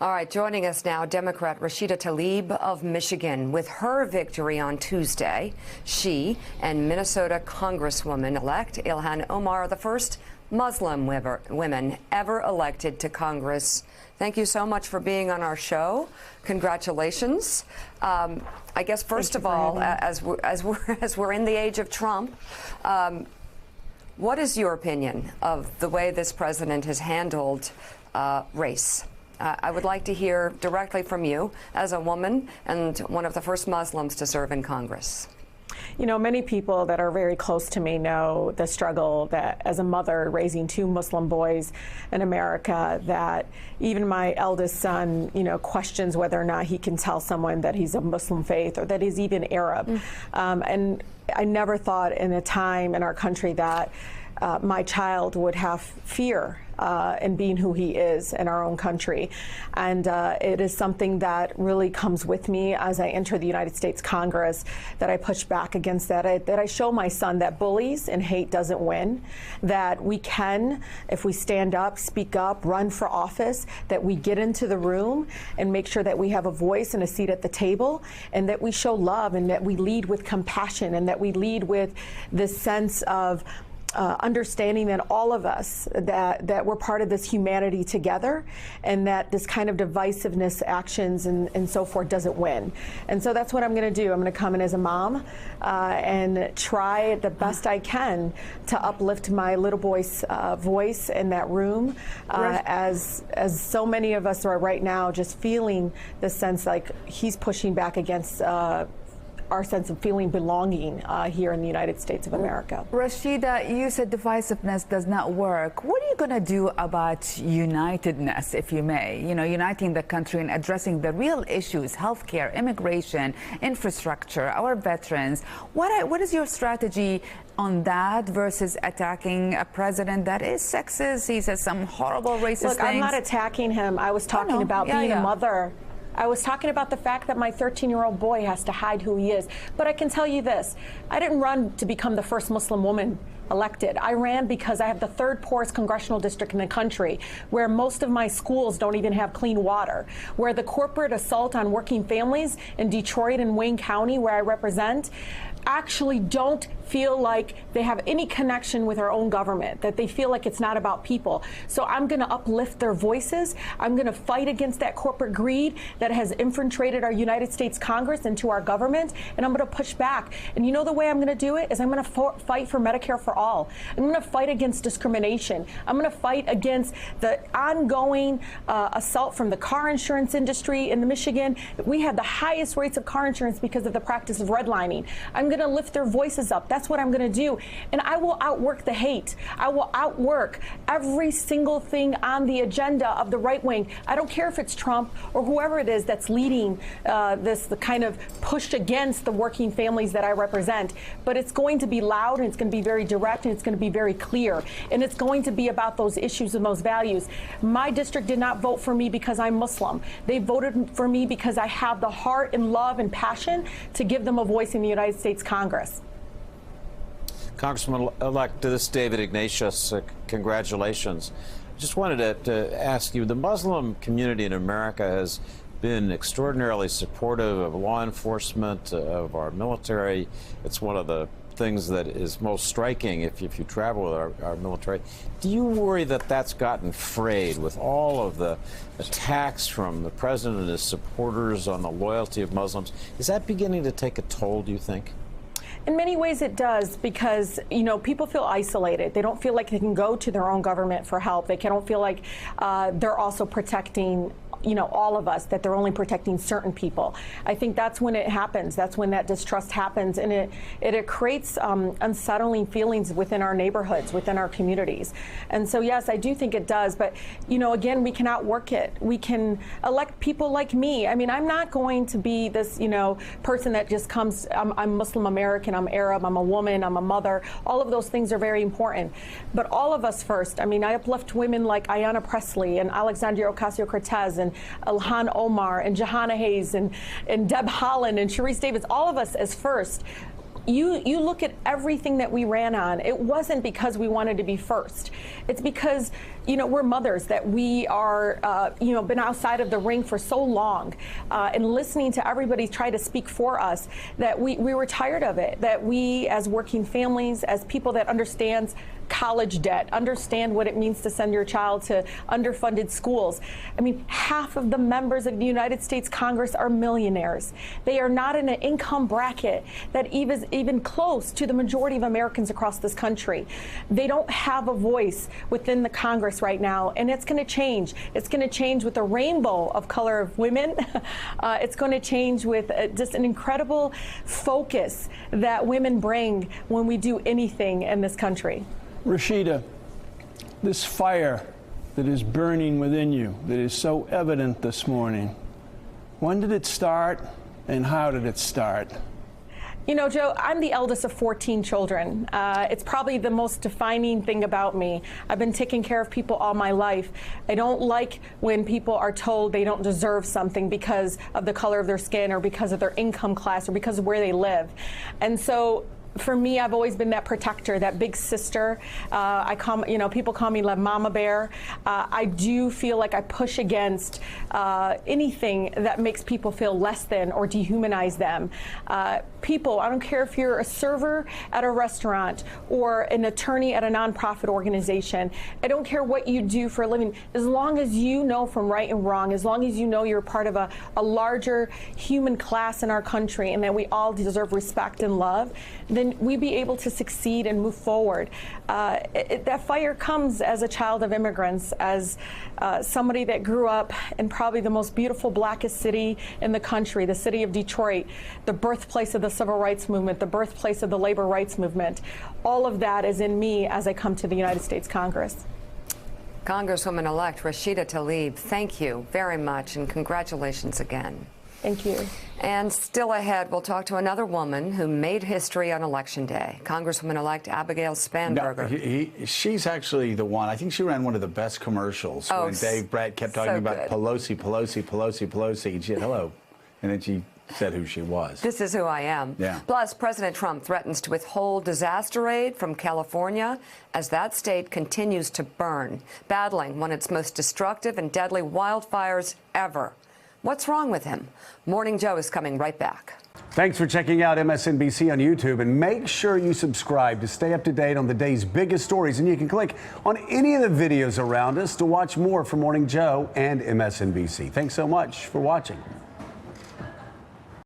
All right, joining us now, Democrat Rashida Tlaib of Michigan. With her victory on Tuesday, she and Minnesota Congresswoman-elect Ilhan Omar are the first Muslim women ever elected to Congress. Thank you so much for being on our show. Congratulations. I guess first of all, as we're in the age of Trump, what is your opinion of the way this president has handled race? I would like to hear directly from you as a woman and one of the first Muslims to serve in Congress. You know, many people that are very close to me know the struggle that as a mother raising two Muslim boys in America, that even my eldest son, you know, questions whether or not he can tell someone that he's of Muslim faith or that he's even Arab. And I never thought in a time in our country that my child would have fear in being who he is in our own country. And it is something that really comes with me as I enter the United States Congress, that I push back against that, that I show my son that bullies and hate doesn't win, that we can, if we stand up, speak up, run for office, that we get into the room and make sure that we have a voice and a seat at the table, and that we show love, and that we lead with compassion, and that we lead with this sense of understanding that all of us, that we're part of this humanity together, and that this kind of divisiveness, actions, and so forth doesn't win. And so that's what I'm going to do. I'm going to come in as a mom and try the best I can to uplift my little boy's voice in that room, as so many of us are right now, just feeling the sense like he's pushing back against our sense of feeling belonging here in the United States of America. Rashida, you said divisiveness does not work. What are you going to do about unitedness, if you may? You know, uniting the country and addressing the real issues, healthcare, immigration, infrastructure, our veterans. What is your strategy on that versus attacking a president that is sexist? He says some horrible racist things. Look, I'm not attacking him. I was talking about being a mother. I was talking about the fact that my 13-year-old boy has to hide who he is. But I can tell you this, I didn't run to become the first Muslim woman elected. I ran because I have the third poorest congressional district in the country, where most of my schools don't even have clean water, where the corporate assault on working families in Detroit and Wayne County, where I represent, actually don't feel like they have any connection with our own government, that they feel like it's not about people. So I'm going to uplift their voices. I'm going to fight against that corporate greed that has infiltrated our United States Congress into our government, and I'm going to push back. And you know the way I'm going to do it is I'm going to fight for Medicare for all. I'm going to fight against discrimination. I'm going to fight against the ongoing assault from the car insurance industry in Michigan. We have the highest rates of car insurance because of the practice of redlining. I'm going to lift their voices up. That's what I'm going to do. And I will outwork the hate. I will outwork every single thing on the agenda of the right wing. I don't care if it's Trump or whoever it is that's leading the kind of push against the working families that I represent. But it's going to be loud, and it's going to be very direct, and it's going to be very clear. And it's going to be about those issues and those values. My district did not vote for me because I'm Muslim. They voted for me because I have the heart and love and passion to give them a voice in the United States Congress. Congressman-elect, this is David Ignatius. Congratulations. Just wanted to ask you, the Muslim community in America has been extraordinarily supportive of law enforcement, of our military. It's one of the things that is most striking if you travel with our military. Do you worry that that's gotten frayed with all of the attacks from the president and his supporters on the loyalty of Muslims? Is that beginning to take a toll, do you think? In many ways it does, because, you know, people feel isolated. They don't feel like they can go to their own government for help. They don't feel like they're also protecting, you know, all of us, that they're only protecting certain people. I think that's when it happens. That's when that distrust happens, and it creates unsettling feelings within our neighborhoods, within our communities. And so, yes, I do think it does. But, you know, again, we can outwork it. We can elect people like me. I mean, I'm not going to be this, you know, person that just comes, I'm Muslim American, I'm Arab, I'm a woman, I'm a mother. All of those things are very important. But all of us first. I mean, I uplift women like Ayanna Pressley and Alexandria Ocasio-Cortez and Ilhan Omar and Jahana Hayes and Deb Haaland and Sharice Davids, all of us as first. you look at everything that we ran on, it wasn't because we wanted to be first. It's because, you know, we're mothers, that we are, you know, been outside of the ring for so long, and listening to everybody try to speak for us, that we were tired of it, that we as working families, as people that understands college debt, understand what it means to send your child to underfunded schools. I mean, half of the members of the United States Congress are millionaires. They are not in an income bracket that even close to the majority of Americans across this country. They don't have a voice within the Congress right now, and it's going to change. It's going to change with a rainbow of color of women. It's going to change with just an incredible focus that women bring when we do anything in this country. Rashida, this fire that is burning within you, that is so evident this morning, when did it start and how did it start? You know, Joe, I'm the eldest of 14 children. It's probably the most defining thing about me. I've been taking care of people all my life. I don't like when people are told they don't deserve something because of the color of their skin or because of their income class or because of where they live. And so, for me, I've always been that protector, that big sister. People call me La Mama Bear. I do feel like I push against anything that makes people feel less than or dehumanize them. People, I don't care if you're a server at a restaurant or an attorney at a nonprofit organization. I don't care what you do for a living. As long as you know from right and wrong, as long as you know you're part of a larger human class in our country and that we all deserve respect and love, then we be able to succeed and move forward. That fire comes as a child of immigrants, as somebody that grew up in probably the most beautiful, blackest city in the country, the city of Detroit, the birthplace of the civil rights movement, the birthplace of the labor rights movement. All of that is in me as I come to the United States Congress. Congresswoman-elect Rashida Tlaib, thank you very much and congratulations again. Thank you. And still ahead, we'll talk to another woman who made history on Election Day, Congresswoman-elect Abigail Spanberger. No, she's actually the one. I think she ran one of the best commercials when Dave Brat kept talking about Pelosi, Pelosi, Pelosi, Pelosi, and she said, hello. And then she said who she was. This is who I am. Yeah. Plus, President Trump threatens to withhold disaster aid from California as that state continues to burn, battling one of its most destructive and deadly wildfires ever. What's wrong with him? Morning Joe is coming right back. Thanks for checking out MSNBC on YouTube, and make sure you subscribe to stay up to date on the day's biggest stories. And you can click on any of the videos around us to watch more from Morning Joe and MSNBC. Thanks so much for watching.